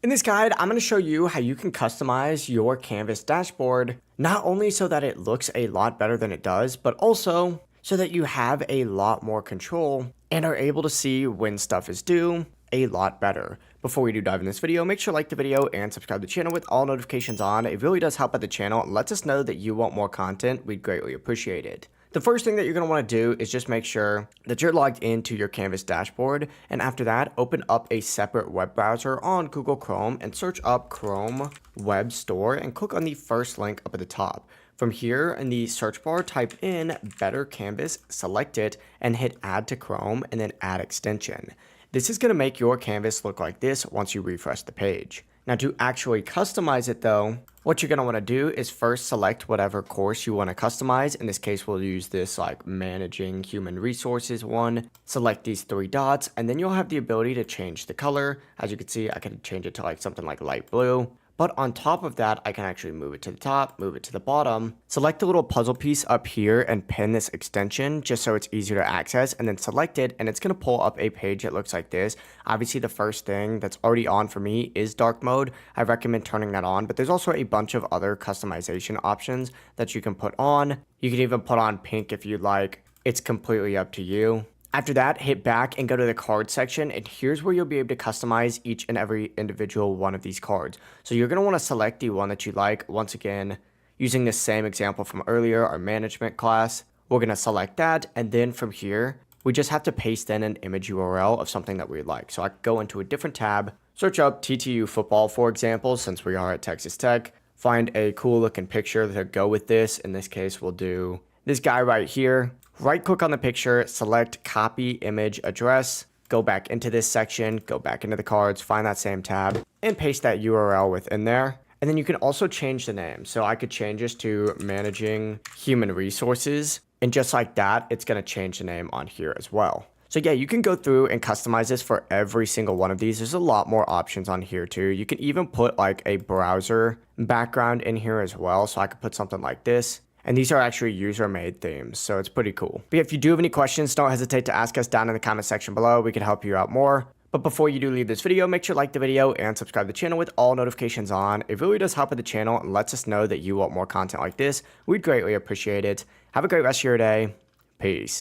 In this guide, I'm going to show you how you can customize your Canvas dashboard, not only so that it looks a lot better than it does, but also so that you have a lot more control and are able to see when stuff is due a lot better. Before we do dive in this video, make sure to like the video and subscribe to the channel with all notifications on. It really does help out the channel and lets us know that you want more content. We'd greatly appreciate it. The first thing that you're going to want to do is just make sure that you're logged into your Canvas dashboard, and after that, open up a separate web browser on Google Chrome and search up Chrome Web Store and click on the first link up at the top. From here in the search bar, type in Better Canvas, select it, and hit Add to Chrome and then Add Extension. This is going to make your canvas look like this once you refresh the page. Now to actually customize it though, what you're going to want to do is first select whatever course you want to customize. In this case, we'll use this like managing human resources one. Select these three dots and then you'll have the ability to change the color. As you can see, I can change it to like something like light blue. But on top of that, I can actually move it to the top, move it to the bottom, select the little puzzle piece up here and pin this extension just so it's easier to access, and then select it and it's going to pull up a page that looks like this. Obviously, the first thing that's already on for me is dark mode. I recommend turning that on, but there's also a bunch of other customization options that you can put on. You can even put on pink if you'd like. It's completely up to you. After that, hit back and go to the card section, and here's where you'll be able to customize each and every individual one of these cards. So you're going to want to select the one that you like. Once again, using the same example from earlier, our management class, we're going to select that, and then from here, we just have to paste in an image URL of something that we like. So I could go into a different tab, search up TTU football, for example, since we are at Texas Tech, find a cool looking picture to go with this. In this case, we'll do this guy right here. Right click on the picture, select copy image address, go back into this section, go back into the cards, find that same tab, and paste that URL within there. And then you can also change the name. So I could change this to managing human resources. And just like that, it's going to change the name on here as well. So yeah, you can go through and customize this for every single one of these. There's a lot more options on here too. You can even put like a browser background in here as well. So I could put something like this. And these are actually user-made themes, so it's pretty cool. But if you do have any questions, don't hesitate to ask us down in the comment section below. We can help you out more. But before you do leave this video, make sure to like the video and subscribe to the channel with all notifications on. It really does help with the channel and lets us know that you want more content like this. We'd greatly appreciate it. Have a great rest of your day. Peace.